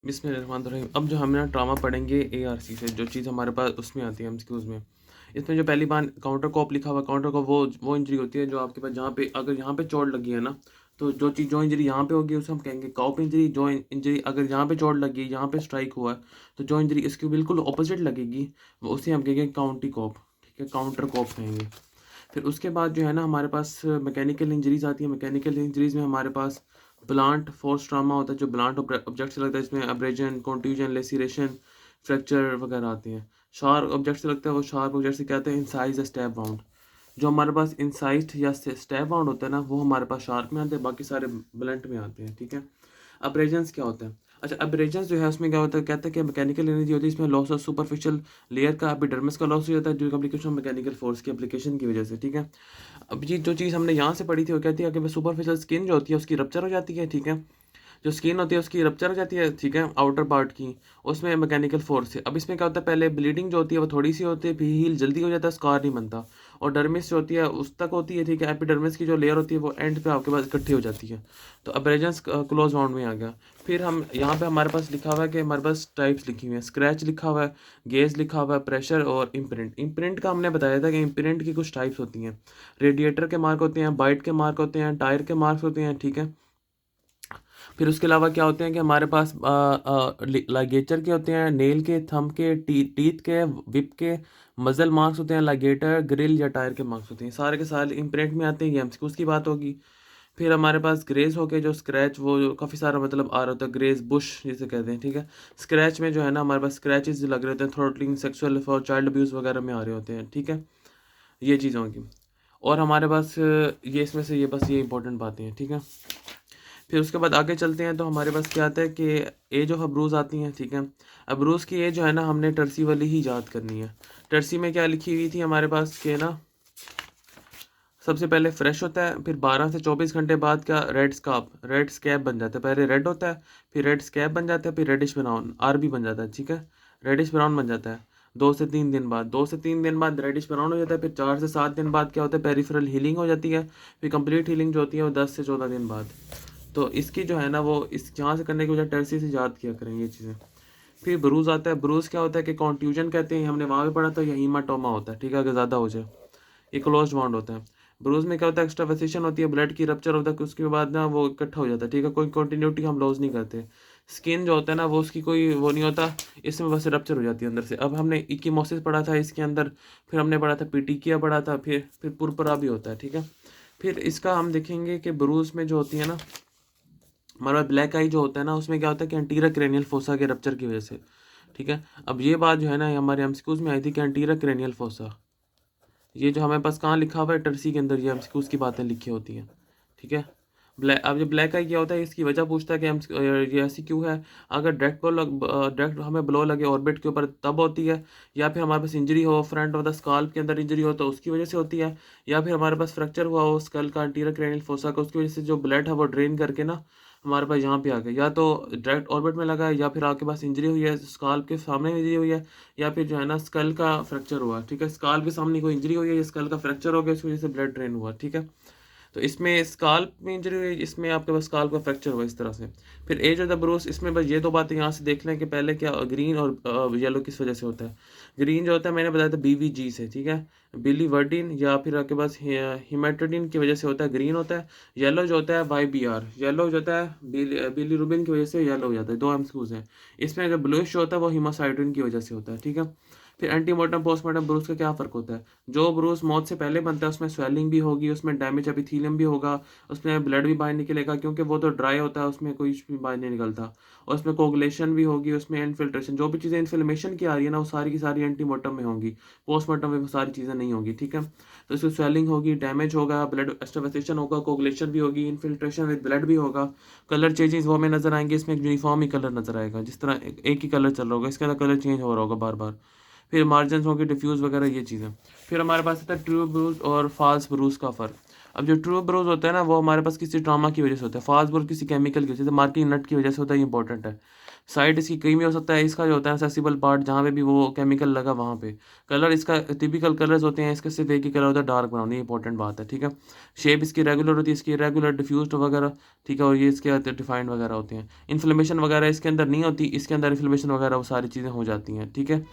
बिस्मिल्लाहिर्रहमानिर्रहीम। अब जो हम ना ट्रामा पढ़ेंगे एआरसी से, जो चीज़ हमारे पास उसमें आती है एमसीक्यूज़ में। इसमें जो पहली बार काउंटर कॉप लिखा हुआ है, काउंटर कॉप वो इंजरी होती है जो आपके पास जहाँ पे अगर यहाँ पे चोट लगी है ना, तो जो इंजरी यहाँ पे होगी उसे हम कहेंगे कॉप इंजरी। जो इंजरी अगर यहाँ पे चोट लगी, यहाँ पे स्ट्राइक हुआ है, तो जो इंजरी इसके बिल्कुल ऑपोजिट लगेगी वो उसे हम कहेंगे काउंटी कॉप। ठीक है, काउंटर कॉप कहेंगे। फिर उसके बाद जो है ना हमारे पास मैकेनिकल इंजरीज़ आती है। मैकेनिकल इंजरीज़ में हमारे पास ब्लांट फोर्स ट्रामा होता है, जो ब्लांट ऑब्जेक्ट से लगता है, इसमें अब्रेजन, कॉन्ट्यूजन, लेसिरेशन, फ्रैक्चर वगैरह आती हैं। शार्प ऑब्जेक्ट से लगता है, वो शार्प ऑब्जेक्ट से कहते हैं इंसाइज या स्टैब वाउंड। जो हमारे पास इंसाइट या स्टैब वाउंड होता है ना, वो हमारे पास शार्प में आते हैं, बाकी सारे ब्लंट में आते हैं। ठीक है। अब्रेजन्स क्या होता है? अच्छा, अब्रेजन्स जो है उसमें क्या होता है, कहते हैं कि मैकेनिकल एनर्जी होती है, इसमें लॉस ऑफ सुपरफिशियल लेयर का एपिडर्मिस का लॉस हो जाता है जो एप्लीकेशन मैकेनिकल फोर्स की एप्लीकेशन की वजह से। ठीक है। अब ये जो चीज़ हमने यहाँ से पढ़ी थी वो कहती है कि सुपरफिशियल स्किन जो होती है उसकी रप्चर हो जाती है। ठीक है। जो स्किन होती है उसकी रप्चर हो जाती है। ठीक है, आउटर पार्ट की, उसमें मैकेनिकल फोर्स से। अब इसमें क्या होता है, पहले ब्लीडिंग जो होती है वो थोड़ी सी होती है, फिर हील जल्दी हो जाता है, स्कार नहीं बनता। और डर्मिस जो होती है उस तक होती है। ठीक है, एपिडर्मिस की जो लेयर होती है वो एंड पे आपके पास इकट्ठी हो जाती है। तो अब्रेजन्स क्लोज वाउंड में आ गया। फिर हम यहाँ पे हमारे पास लिखा हुआ है कि हमारे पास टाइप्स लिखी हुई है। स्क्रैच लिखा हुआ है, गेज लिखा हुआ है, प्रेशर और इम्प्रिंट। इम्प्रिंट का हमने बताया था कि इम्प्रिंट की कुछ टाइप्स होती हैं। रेडिएटर के मार्क होते हैं, बाइट के मार्क होते हैं, टायर के मार्क्स होते हैं। ठीक है। फिर उसके अलावा क्या होते हैं कि हमारे पास लाइगेचर के होते हैं, नेल के, थंब के, टीथ के, विप के, मजल मार्क्स होते हैं, लाइगेटर, ग्रिल या टायर के मार्क्स होते हैं। सारे के सारे इम्प्रिंट में आते हैं। ये एमसीक्यूज की बात होगी। फिर हमारे पास ग्रेज हो गए, जो स्क्रैच, वो जो काफ़ी सारा मतलब आ रहा होता है, ग्रेज बुश जिसे कहते हैं। ठीक है। स्क्रैच में जो है ना हमारे पास स्क्रैचेस लग रहे होते हैं, थ्रोटलिंग, सेक्सुअल और चाइल्ड अब्यूज़ वगैरह में आ रहे होते हैं। ठीक है, ये चीज़ होंगी। और हमारे पास ये इसमें से ये बस ये इंपॉर्टेंट बातें हैं। ठीक है। फिर उसके बाद आगे चलते हैं तो हमारे पास क्या आता है कि एज ऑफ अब्रूज़ आती हैं। ठीक है। अब्रूज़ की एज जो है ना हमने टर्सी वाली ही याद करनी है। टर्सी में क्या लिखी हुई थी हमारे पास कि ना सबसे पहले फ्रेश होता है, फिर 12 से 24 घंटे बाद क्या रेड स्कैब बन जाता है। पहले रेड होता है, फिर रेड स्कैब बन जाता है, फिर रेडिश ब्राउन आरबी बन जाता है। ठीक है, रेडिश ब्राउन बन जाता है 2 से 3 दिन बाद। 2 से 3 दिन बाद रेडिश ब्राउन हो जाता है। फिर 4 से 7 दिन बाद क्या होता है, पेरिफेरल हीलिंग हो जाती है। फिर कंप्लीट हीलिंग जो होती है वो 10 से 14 दिन बाद। तो इसकी जो है ना वो इस यहाँ से करने की वजह टर्सी से याद किया करें ये चीज़ें। फिर ब्रूज आता है। ब्रूज क्या होता है कि कॉन्ट्यूजन कहते हैं, हमने वहाँ पे पढ़ा था, या हीमाटोमा होता है। ठीक है, अगर ज़्यादा हो जाए, ये क्लोज बाउंड होता है। ब्रूज में क्या होता है, एक्स्ट्रावेसेशन होती है, ब्लड की रप्चर होता है, उसके बाद ना वो इकट्ठा हो जाता है। ठीक है, कोई कंटिन्यूटी हम लॉस नहीं करते। स्किन जो होता है ना वो उसकी कोई वो नहीं होता, इसमें बस रप्चर हो जाती है अंदर से। अब हमने इक्कीमोसिस पढ़ा था इसके अंदर, फिर हमने पढ़ा था पीटिकिया पढ़ा था, फिर पुरपरा भी होता है। ठीक है। फिर इसका हम देखेंगे कि ब्रूज में जो होती है ना हमारा ब्लैक आई जो होता है ना, उसमें क्या होता है कि एंटीरियर क्रेनियल फोसा के रप्चर की वजह से। ठीक है। अब ये बात जो है ना हमारे एमसीक्यूज में आई थी कि एंटीरियर क्रेनियल फोसा, ये जो हमारे पास कहाँ लिखा हुआ है, टर्सी के अंदर ये एमसीक्यूज की बातें लिखी होती हैं। ठीक है। अब जो ब्लैक आई क्या होता है, इसकी वजह पूछता है कि ये ऐसी क्यों है। अगर डायरेक्ट हमें ब्लो लगे ऑर्बिट के ऊपर तब होती है, या फिर हमारे पास इंजरी हो, फ्रंट ऑफ द स्काल्प के अंदर इंजरी हो तो उसकी वजह से होती है, या फिर हमारे पास फ्रैक्चर हुआ हो स्कल का एंटीरियर क्रेनियल फोसा का, उसकी वजह से जो ब्लड है वो ड्रेन करके ना हमारे पास यहाँ पे आ गया, या तो डायरेक्ट ऑर्बिट में लगा है, या फिर आपके पास इंजरी हुई है, स्काल्प के सामने इंजरी हुई है, या फिर जो है ना स्कल का फ्रैक्चर हुआ। ठीक है, स्काल्प के सामने कोई इंजरी हुई है या स्कल का फ्रैक्चर हो गया, उसकी वजह से ब्लड ड्रेन हुआ। ठीक है। तो इसमें स्काल्प में इंजरी हुई, इसमें आपके पास स्काल्प का फ्रैक्चर हुआ इस तरह से। फिर एज ऑफ द ब्रूस, इसमें बस ये दो बातें यहाँ से देख लें कि पहले क्या ग्रीन और येलो किस वजह से होता है। ग्रीन जो होता है मैंने बताया था बीवीजी से। ठीक है, बिलीवर्डिन या फिर आपके पास हिमेटोडिन की वजह से होता है, ग्रीन होता है। येलो जो होता है वाईबीआर, येलो जो होता है बिलीरुबिन की वजह से येलो हो जाता है। दो एमसीक्यूज हैं इसमें। जो ब्लूइश जो होता है वो हिमासाइडिन की वजह से होता है। ठीक है। फिर एंटीमोर्टम पोस्टमार्टम ब्रूस का क्या फ़र्क होता है। जो ब्रूस मौत से पहले बनता है उसमें स्वेलिंग भी होगी, उसमें डैमेज एपिथेलियम भी होगा, उसमें ब्लड भी बाहर निकलेगा क्योंकि वो तो ड्राई होता है, उसमें कोई भी बाहर नहीं निकलता। और उसमें कोगुलेशन भी होगी, उसमें इन्फिल्ट्रेशन, जो भी चीज़ें इन्फ्लेमेशन की आ रही है ना वो सारी की सारी एंटीमोर्टम में होंगी। पोस्टमार्टम में वो सारी चीज़ें नहीं होंगी। ठीक है। तो इसमें स्वेलिंग होगी, डैमेज होगा, ब्लड एस्टावेसेशन होगा, कोगुलेशन भी होगी, इन्फिल्ट्रेशन विद ब्लड भी होगा। कलर चेंजेस वो हमें नजर आएंगे, इसमें एक यूनिफॉर्म ही कलर नजर आएगा, जिस तरह एक ही कलर चल रहा होगा, इसका कलर चेंज हो रहा होगा बार बार। फिर मार्जिन होंगे, डिफ्यूज़ वगैरह ये चीज़ें। फिर हमारे पास आता है ट्रू ब्रूज और फॉल्स ब्रूज का फ़र्क। अब जो ट्रू ब्रूज होता है ना वो हमारे पास किसी ट्रामा की वजह से होता है, फास्ट ब्रूज किसी केमिकल की वजह से, मार्किंग नट की वजह से होता है, ये इंपॉर्टेंट है। साइड इसकी कहीं भी हो सकता है, इसका जो होता है एक्सेसिबल पार्ट जहाँ पे भी वो केमिकल लगा वहाँ पे। कलर इसका टिपिकल कलर्स होते हैं, इसका सिर्फ एक ही कलर होता है डार्क ब्राउन, ये इंपॉर्टेंट बात है, ठीक है। शेप इसकी रेगुलर होती है, इसकी रेगुलर डिफ्यूज्ड वगैरह, ठीक है, और ये इसके डिफाइंड वगैरह होते हैं। इन्फ्लेमेशन वगैरह इसके अंदर नहीं होती, इसके अंदर इन्फ्लेमेशन वगैरह वो सारी चीज़ें हो जाती हैं, ठीक है।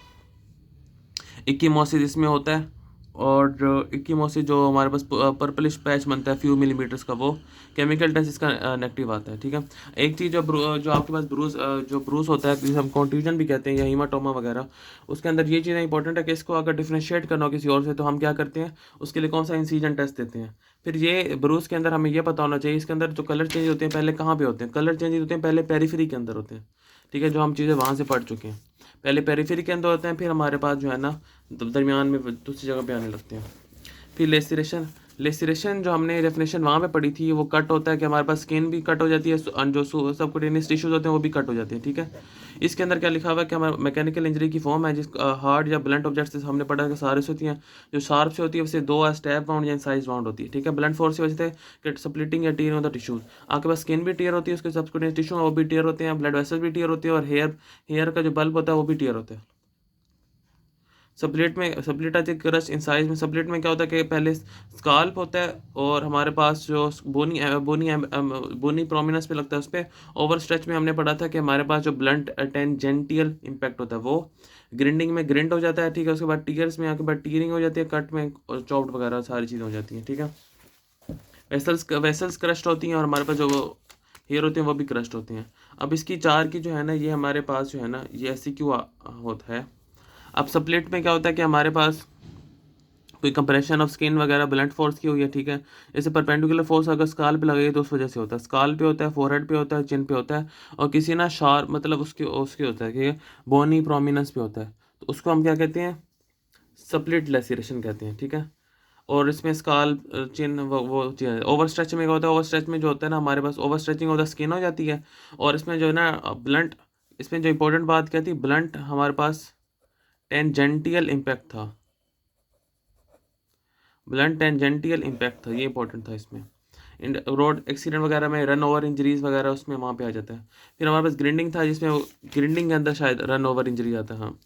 इक्कीमोसिस इसमें होता है, और इक्कीमोसिस जो हमारे पास पर्पलिश पैच बनता है फ्यू मिलीमीटर्स का, वो केमिकल टेस्ट इसका नेगेटिव आता है, ठीक है। एक चीज़ जो आपके पास ब्रूस जो ब्रूस होता है, जिसे हम कॉन्ट्यूजन भी कहते हैं या हीमाटोमा वगैरह, उसके अंदर ये चीज़ें इंपॉर्टेंट है कि इसको अगर डिफ्रेंशिएट करना हो किसी और से तो हम क्या करते हैं, उसके लिए कौन सा इंसीजन टेस्ट देते हैं। फिर ये ब्रूस के अंदर हमें ये पता होना चाहिए, इसके अंदर जो कलर चेंज होते हैं पहले कहाँ पे होते हैं, कलर चेंज होते हैं पहले पेरीफेरी के अंदर होते हैं, ठीक है, जो हम चीज़ें वहाँ से पढ़ चुके हैं। पहले पेरीफेरी के अंदर होते हैं, फिर हमारे पास जो है ना दरमियान में दूसरी जगह पे आने लगते हैं। फिर लेसिरेशन, लेसिरेशन जो हमने डेफिनेशन वहाँ पे पढ़ी थी, वो कट होता है कि हमारे पास स्किन भी कट हो जाती है, जो सबक्यूटेनियस टिश्यूज होते हैं वो भी कट हो जाते हैं, ठीक है। इसके अंदर क्या लिखा हुआ है कि हमारा मैकेनिकल इंजरी की फॉर्म है, जिस हार्ड या ब्लंट ऑब्जेक्ट से हमने पढ़ा कि सारे से होती हैं, जो शार्प से होती है वैसे दो स्टैप वाउंड या इंसाइज वाउंड होती है, ठीक है। ब्लंट फोर्स की वजह से स्प्लिटिंग या टीयरिंग ऑफ द टिश्यूज, आपके पास स्किन भी टीयर होती है, उसके सबक्यूटेनियस टिश्यू वो भी टीयर होते हैं, ब्लड वेसल्स भी टीयर होते हैं, और हेयर का जो बल्ब होता है वो भी टीयर होता है। सप्लिटाइटिक क्रस्ट इंसाइज में, सप्लिट में क्या होता है कि पहले स्काल्प होता है, और हमारे पास जो बोनी प्रोमिनेंस पे लगता है, उस पर ओवर स्ट्रेच में हमने पढ़ा था कि हमारे पास जो ब्लंट टेंजेंटियल इम्पैक्ट होता है वो ग्रिंडिंग में ग्रिंड हो जाता है, ठीक है। उसके बाद टीयर्स में आके बाद टीयरिंग हो जाती है, कट में चॉप्ड वगैरह सारी चीज़ें हो जाती हैं, ठीक है। वेसल्स क्रस्ट होती हैं, और हमारे पास जो हेयर होते हैं वो भी क्रस्ट होते हैं। अब इसकी चार की जो है ना, ये हमारे पास जो है ना ये ऐसी क्यों होता है। अब सप्लिट में क्या होता है कि हमारे पास कोई कंप्रेशन ऑफ स्किन वगैरह ब्लंट फोर्स की हुई है, ठीक है। जैसे परपेंडिकुलर फोर्स अगर स्काल पे लगाई तो उस वजह से होता है, स्काल पे होता है, फोरहेड पे होता है, चिन पे होता है, और किसी ना शार्प मतलब उसके उसके होता है कि बोनी प्रोमिनेंस पे होता है, तो उसको हम क्या कहते हैं, सप्लिट लेसिरेशन कहते हैं, ठीक है। और इसमें स्काल चिन वो चीज़ ओवर स्ट्रेच में क्या होता है, ओवर स्ट्रेच में जो होता है ना हमारे पास over stretching of the skin हो जाती है, और इसमें जो है ना ब्लंट, इसमें जो इंपॉर्टेंट बात क्या थी, ब्लंट हमारे पास टेंजेंटियल इम्पैक्ट था, ब्लंट टेंजेंटियल इम्पैक्ट था, ये इंपॉर्टेंट था इसमें। इन रोड एक्सीडेंट वगैरह में रन ओवर इंजरीज वगैरह उसमें वहाँ पे आ जाता है। फिर हमारे पास ग्रिंडिंग था, जिसमें ग्रिंडिंग के अंदर शायद रन ओवर इंजरी आता है, हाँ।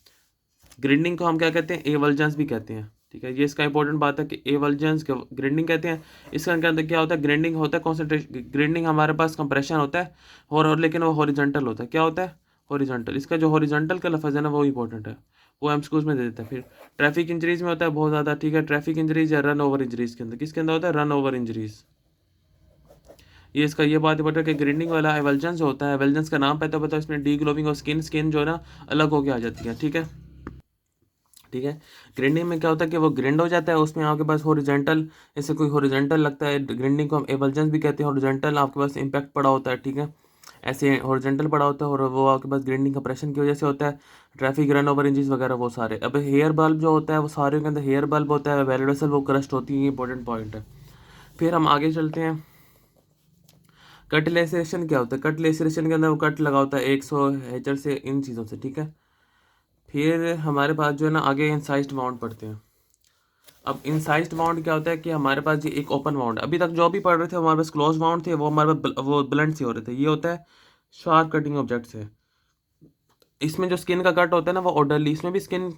ग्रिंडिंग को हम क्या कहते हैं, एवल्जेंस भी कहते हैं, ठीक है। ये इसका इंपॉर्टेंट बात है कि एवल्जेंस ग्रिंडिंग कहते हैं। इसके अंदर क्या होता है, ग्रिंडिंग होता है कॉन्सेंट्रेशन, ग्रिंडिंग हमारे पास कंप्रेशन होता है, और लेकिन वो हॉरिजॉन्टल होता है, क्या होता है, हॉरिजॉन्टल। इसका जो हॉरिजॉन्टल का लफ्ज़ है ना वो इंपॉर्टेंट है, वो एमसीक्यूज में दे देता है। फिर ट्रैफिक इंजरीज में होता है बहुत ज़्यादा, ठीक है। ट्रैफिक इंजरीज या रन ओवर इंजरीज के अंदर, किसके अंदर होता है, रन ओवर इंजरीज। ये इसका ये बात है कि ग्रिंडिंग वाला एवल्जेंस होता है, एवल्जेंस का नाम पता पता इसमें डी ग्लोविंग और स्किन जो है ना अलग होके आ जाती है, ठीक है, ठीक है। ग्रिंडिंग में क्या होता है कि वो ग्रिंड हो जाता है, उसमें आपके पास हॉरिजॉन्टल, जैसे कोई हॉरिजॉन्टल लगता है, ग्रिंडिंग को हम एवल्जेंस भी कहते हैं। हॉरिजॉन्टल आपके पास इम्पैक्ट पड़ा होता है, ठीक है, ऐसे हॉरिजॉन्टल पड़ा होता है, और वो आपके पास ग्रिंडिंग कंप्रेशन की वजह से होता है। ट्रैफिक रन ओवर इंजरीज वगैरह वो सारे। अब हेयर बल्ब जो होता है वो सारे के अंदर हेयर बल्ब होता है, वेल वेसल वो क्रस्ट होती है, इंपॉर्टेंट पॉइंट है। फिर हम आगे चलते हैं, कट लेसरेशन क्या होता है। कट लेसरेशन के अंदर वो कट लगा होता है 100 हेचर से, इन चीज़ों से, ठीक है। फिर हमारे पास जो है ना आगे इंसाइज्ड वाउंड पढ़ते हैं। अब इंसाइज्ड वाउंड क्या होता है कि हमारे पास ये एक ओपन वाउंड, अभी तक जो भी पढ़ रहे थे हमारे पास क्लोज वाउंड थे, वो हमारे पास वो ब्लंट से हो रहे थे, ये होता है शार्प कटिंग ऑब्जेक्ट से। इसमें जो स्किन का कट होता है ना वो ऑर्डरली, इसमें भी स्किन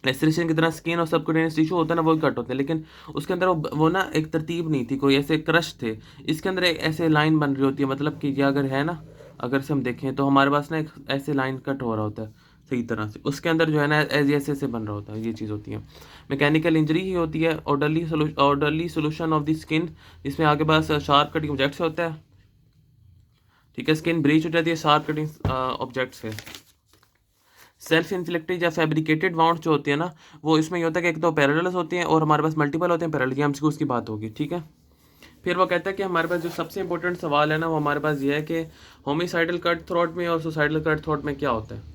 लेसरेशन की तरह स्किन और सबक्यूटेनियस टिश्यू होता है ना वो कट होते हैं, लेकिन उसके अंदर वो ना एक तरतीब नहीं थी, कोई ऐसे क्रश थे। इसके अंदर एक ऐसे लाइन बन रही होती है, मतलब कि ये अगर है ना, अगर से हम देखें तो हमारे पास ना एक ऐसे लाइन कट हो रहा होता है सही तरह से, उसके अंदर जो है ना ऐसे ऐसे ऐसे बन रहा होता है, ये चीज़ होती है। मैकेनिकल इंजरी ही होती है orderly solution of the skin, जिसमें आगे पास शार्प कटिंग ऑब्जेक्ट से होता है, ठीक है। स्किन ब्रीच हो जाती है शार्प कटिंग ऑब्जेक्ट से। सेल्फ इन्फ्लिक्टेड या फैब्रिकेटेड वाउंड जो होती है ना, वो इसमें ये होता है कि एक तो पैरेलल्स होती हैं और हमारे पास मल्टीपल होते हैं पैरेलल, ये हमसे उसकी बात होगी, ठीक है। फिर वो कहता है कि हमारे पास जो सबसे इंपॉर्टेंट सवाल है ना वो हमारे पास ये है कि होमिसाइडल कट थ्रोट में और सुसाइडल कट थ्रोट में क्या होता है।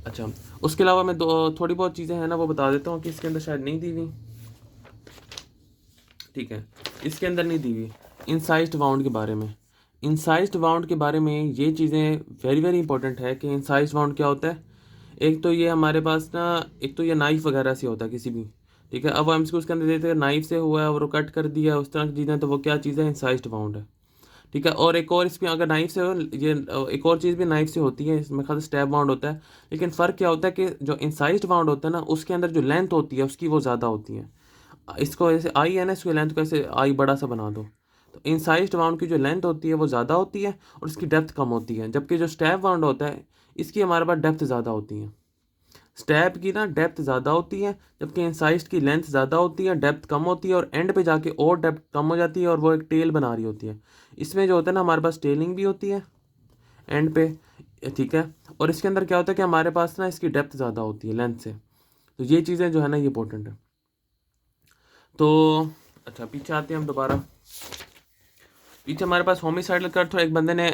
अच्छा, उसके अलावा मैं थोड़ी बहुत चीज़ें हैं ना वो बता देता हूँ कि इसके अंदर शायद नहीं दी हुई, ठीक है, इसके अंदर नहीं दी हुई इंसाइज्ड वाउंड के बारे में। इंसाइज्ड वाउंड के बारे में ये चीज़ें वेरी वेरी इंपॉर्टेंट है कि इंसाइज्ड वाउंड क्या होता है। एक तो ये हमारे पास ना, एक तो ये नाइफ वगैरह से होता है, किसी भी ठीक है। अब वो एमसीक्यू उसके अंदर देते हैं नाइफ से हुआ है और वो कट कर दिया उस तरह की चीज़ें, तो वो क्या चीज़ है, इंसाइज्ड वाउंड है। ठीक है। और एक और इसमें अगर नाइफ से हो, ये एक और चीज़ भी नाइफ से होती है, इसमें खास स्टैब वाउंड होता है। लेकिन फ़र्क क्या होता है कि जो इंसाइज्ड वाउंड होता है ना, उसके अंदर जो लेंथ होती है उसकी वो ज़्यादा होती है। इसको ऐसे आई है ना, इसकी लेंथ को ऐसे आई बड़ा सा बना दो, तो इंसाइज्ड वाउंड की जो लेंथ होती है वो ज़्यादा होती है और इसकी डेप्थ कम होती है। जबकि जो स्टैब वाउंड होता है, इसकी हमारे पास डेप्थ ज़्यादा होती है। स्टैब की ना डेप्थ ज़्यादा होती है, जबकि इंसाइज्ड की लेंथ ज़्यादा होती है, डेप्थ कम होती है, और एंड पे जाके और डेप्थ कम हो जाती है और वो एक टेल बना रही होती है। इसमें जो होता है ना, हमारे पास टेलिंग भी होती है एंड पे। ठीक है। और इसके अंदर क्या होता है कि हमारे पास ना इसकी डेप्थ ज़्यादा होती है लेंथ से। तो ये चीज़ें जो है ना, ये इंपॉर्टेंट है। तो अच्छा, पीछे आते हैं हम दोबारा। पीछे हमारे पास होमिसाइडल कट था, एक बंदे ने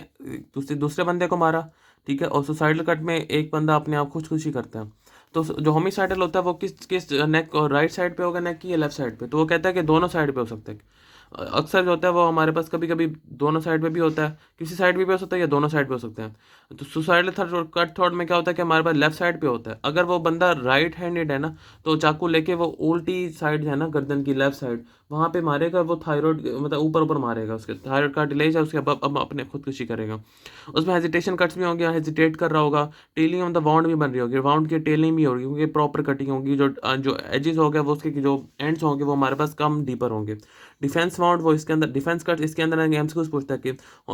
दूसरे बंदे को मारा। ठीक है। और सुसाइडल कट में एक बंदा अपने आप खुदकुशी करता है। तो जो होमिसाइडल होता है वो किस किस नेक और राइट साइड पे होगा नेक की, या लेफ्ट साइड पे? तो वो कहता है कि दोनों साइड पे हो सकता है। अक्सर जो होता है वो हमारे पास कभी कभी दोनों साइड पे भी होता है, किसी साइड पे भी हो सकता है या दोनों साइड पे हो सकता है। तो सुसाइडल कट थॉट में क्या होता है कि हमारे पास लेफ्ट साइड पे होता है। अगर वो बंदा राइट हैंडेड है ना, तो चाकू लेके वो उल्टी साइड है ना, गर्दन की लेफ्ट साइड, वहाँ पे मारेगा। वो थायराइड मतलब ऊपर ऊपर मारेगा, उसके थायराइड कार्टिलेज है उसके, अब अपने खुदकुशी करेगा। उसमें हेजिटेशन कट्स भी होंगे, हेजिटेट कर रहा होगा। टेलिंग ऑन द वाउंड भी बन रही होगी, वाउंड की टेलिंग भी होगी क्योंकि प्रॉपर कटिंग होगी। जो जो एजेस हो गया वो उसके जो एंड्स होंगे वो हमारे पास कम डीपर होंगे। डिफेंस वाउंड वो इसके अंदर, डिफेंस कट इसके अंदर आएंगे। एमसीक्यूज पूछता है कि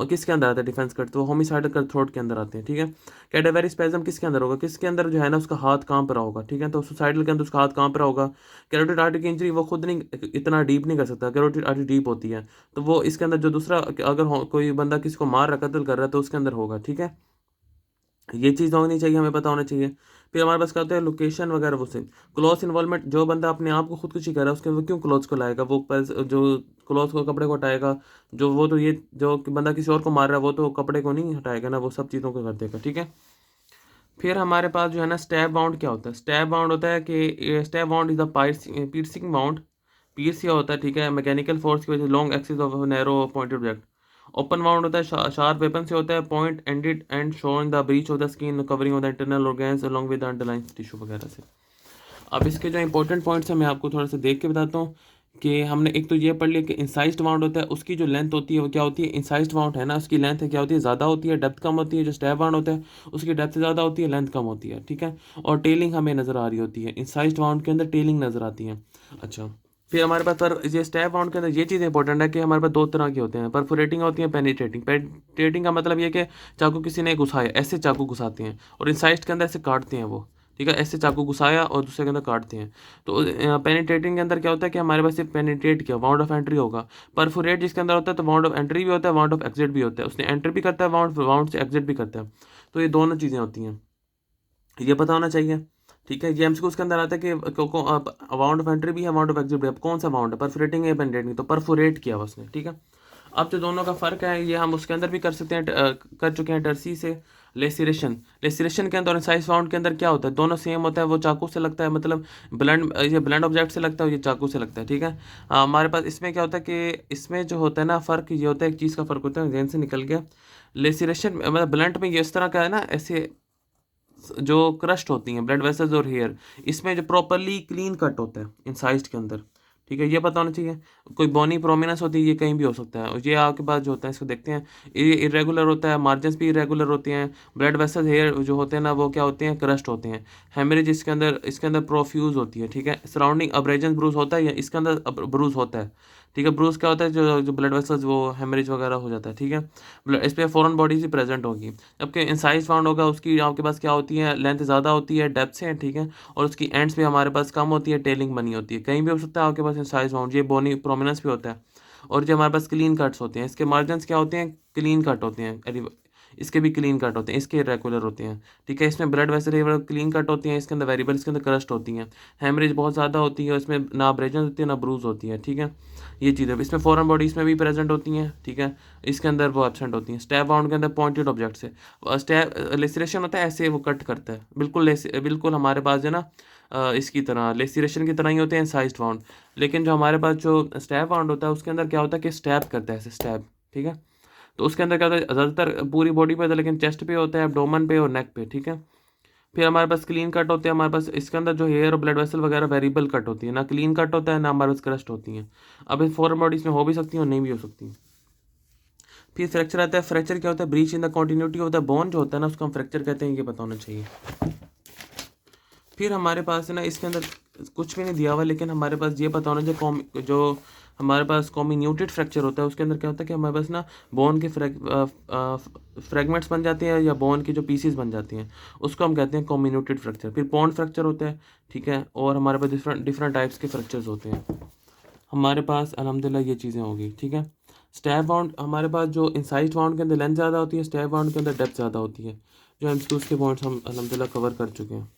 किसके अंदर आता है डिफेंस कट, तो होमिसाइडल कट थ्रोट के अंदर आते हैं। ठीक है। कैडावेरी स्पेजम किसके अंदर होगा, किसके अंदर जो है ना उसका हाथ कांप रहा होगा। ठीक है। तो सुसाइडल के अंदर उसका हाथ कांप रहा होगा। कैरोटिड आर्टरी की इंजरी वो खुद नहीं इतना डीप नहीं कर सकता, कैरोटिड आर्टरी डीप होती है। तो वो इसके अंदर जो दूसरा, अगर कोई बंदा किसी को मार रहा, कत्ल कर रहा है, तो उसके अंदर होगा। ठीक है। ये चीज़ होनी चाहिए, हमें पता होना चाहिए। फिर हमारे पास क्या होता है, लोकेशन वगैरह, वो से क्लोज इन्वॉल्वमेंट। जो बंदा अपने आप को खुदकुशी कर रहा है उसके वो क्यों क्लोज को लाएगा, वो जो क्लोज को कपड़े को हटाएगा। जो वो तो ये जो बंदा किसी और को मार रहा है वो तो कपड़े को नहीं हटाएगा ना, वो सब चीज़ों को कर देगा। ठीक है। फिर हमारे पास जो है ना स्टैब बाउंड क्या होता है। स्टैब बाउंड होता है कि stab wound is the piercing wound. पीस क्या होता है, ठीक है, मैकेनिकल फोर्स की वजह से long axis of narrow pointed object. Open bound होता है शार्प वेपन से होता है, point ended and showing the breach of the skin, covering of the internal organs along with the underline tissue वगैरह से। अब इसके जो इंपॉर्टेंट पॉइंट्स हैं मैं आपको थोड़ा सा देख के बताता हूँ। कि हमने एक तो ये पढ़ लिया कि इंसाइज्ड वाउंड होता है, उसकी जो लेंथ होती है वो क्या होती है, इंसाइज्ड वाउंड है ना उसकी लेंथ है क्या होती है, ज़्यादा होती है, डेप्थ कम होती है। जो स्टैब वाउंड होता है उसकी डेप्थ ज़्यादा होती है, लेंथ कम होती है। ठीक है। और टेलिंग हमें नज़र आ रही होती है, इंसाइज्ड वाउंड के अंदर टेलिंग नज़र आती है। अच्छा। फिर हमारे पास पर ये स्टैब वाउंड के अंदर ये चीज़ इंपॉर्टेंट है कि हमारे पास दो तरह के होते हैं, परफोरेटिंग होती है, पेनिट्रेटिंग। पेनिट्रेटिंग का मतलब ये कि चाकू किसी ने घुसाया, ऐसे चाकू घुसाते हैं, और इंसाइज्ड के अंदर ऐसे काटते हैं वो। ठीक है। ऐसे चाकू घुसाया और दूसरे के अंदर काटते हैं। तो पेनिट्रेटिंग के अंदर क्या होता है कि हमारे पास सिर्फ पेनिट्रेट किया, वाउंड ऑफ एंट्री होगा। परफोरेट जिसके अंदर होता है तो वाउंड ऑफ एंट्री भी होता है, वाउंड ऑफ एग्जिट भी होता है। उसने एंटर भी करता है वाउंड, वाउंड से एग्जिट भी करता है। तो ये दोनों चीज़ें होती हैं, ये पता होना चाहिए। ठीक है। ये एमसीक्यू उसके अंदर आता है कि वाउंड ऑफ एंट्री भी है, वाउंड ऑफ एग्जिट भी है। अब कौन सा वाउंड है, परफोरेटिंग है या पेनिट्रेटिंग? तो परफोरेट किया उसने। ठीक है। अब जो दोनों का फ़र्क है ये हम उसके अंदर भी कर सकते हैं, कर चुके हैं टर्सी से। लेसिरेशन, लेसिरेशन के अंदर और इंसाइज वाउंड के अंदर क्या होता है, दोनों सेम होता है। वो चाकू से लगता है, मतलब ब्लंट, ये ब्लंट ऑब्जेक्ट से लगता है, ये चाकू से लगता है। ठीक है। हमारे पास इसमें क्या होता है कि इसमें जो होता है ना फ़र्क, ये होता है एक चीज़ का फ़र्क होता है, जहन से निकल गया। लेसिरेशन मतलब ब्लंट में ये इस तरह का है ना, ऐसे जो क्रस्ट होती हैं ब्लड वेसल्स और हेयर, इसमें जो प्रॉपरली क्लीन कट होता है इंसाइज्ड के अंदर। ठीक है। ये पता होना चाहिए। कोई बोनी प्रोमिनेंस होती है, ये कहीं भी हो सकता है। और ये आपके पास जो होता है इसको देखते हैं, ये इरेगुलर होता है, मार्जिनस भी इरेगुलर होते हैं। ब्लड वेसल्स हेयर जो होते हैं ना वो क्या होते हैं, क्रस्ट होते हैं। हेमरेज इसके अंदर प्रोफ्यूज होती है। ठीक है। सराउंडिंग अब्रेजन ब्रूज होता है, या इसके अंदर ब्रूज होता है। ठीक है। ब्रूज क्या होता है, जो जो ब्लड वेसल्स वो हेमरेज वगैरह हो जाता है। ठीक है। इस पर फॉरेन बॉडीज भी प्रेजेंट होगी। जबकि इंसाइज फाउंड होगा उसकी आपके पास क्या होती है, लेंथ ज़्यादा होती है, डेप्थ से है। ठीक है। और उसकी एंड्स भी हमारे पास कम होती है, टेलिंग बनी होती है। कहीं भी हो सकता है आपके पास इंसाइज फाउंड, ये बोनी प्रोमिनेंस भी होता है। और जो हमारे पास क्लीन कट्स होते हैं, इसके मार्जिनस क्या होते हैं, क्लीन कट होते हैं। इसके भी क्लीन कट होते हैं, इसके रेगुलर होते हैं। ठीक है। इसमें ब्लड वेसल क्लीन कट होती हैं, इसके अंदर वेरिएबल, इसके अंदर क्रस्ट होती हैं। हेमरेज बहुत ज़्यादा होती है, इसमें ना अब्रेजन होती है ना ब्रूज होती है। ठीक है। ये चीज़ है। इसमें फॉरेन बॉडी इसमें भी प्रेजेंट होती हैं। ठीक है। इसके अंदर वो एब्सेंट होती हैं। स्टैब वाउंड के अंदर पॉइंटेड ऑब्जेक्ट से स्टैब लेसिरेशन होता है, ऐसे वो कट करता है, बिल्कुल बिल्कुल हमारे पास जो है ना इसकी तरह लेसिरेशन की तरह ही होते हैं इंसाइज्ड वाउंड। लेकिन जो हमारे पास जो स्टैब वाउंड होता है उसके अंदर क्या होता है कि स्टैब करता है, ऐसे स्टैब। ठीक है। तो उसके अंदर क्या होता है, ज़्यादातर पूरी बॉडी पे होता है, लेकिन चेस्ट पे होता है, एब्डोमेन पे और नेक पे। ठीक है। फिर हमारे पास क्लीन कट होते हैं, हमारे पास इसके अंदर जो हेयर और ब्लड वेसल वगैरह वेरिएबल कट होती है, ना क्लीन कट होता है ना हमारे पास क्रस्ट होती हैं। अब इस फॉरेन बॉडीज में हो भी सकती हैं और नहीं भी हो सकती। फिर फ्रैक्चर आता है। फ्रैक्चर क्या होता है? Breach in the continuity of the bone जो होता है ना, उसको हम फ्रैक्चर कहते हैं, ये पता होना चाहिए। फिर हमारे पास है ना, इसके अंदर कुछ भी नहीं दिया हुआ, लेकिन हमारे पास ये पता होना चाहिए जो हमारे पास कॉम्बिन्यूटेड फ्रैक्चर होता है उसके अंदर क्या होता है कि हमारे पास ना बोन के फ्रैगमेंट्स बन जाते हैं या बोन की जो पीसीज बन जाती हैं, उसको हम कहते हैं कॉम्बिन्यूटेड फ्रैक्चर। फिर पॉन्ड फ्रैक्चर होता है, ठीक है, और हमारे पास डिफरेंट डिफरेंट टाइप्स के फ्रैक्चर्स होते हैं। हमारे पास अल्हम्दुलिल्लाह ये चीज़ें होगी, ठीक है। स्टैब वाउंड, हमारे पास जो इंसाइड वाउंड के अंदर लेंथ ज़्यादा होती है, स्टैब वाउंड के अंदर डेप्थ ज़्यादा होती है। जो एमसीक्यूज़ के पॉइंट्स हम अल्हम्दुलिल्लाह कवर कर चुके हैं।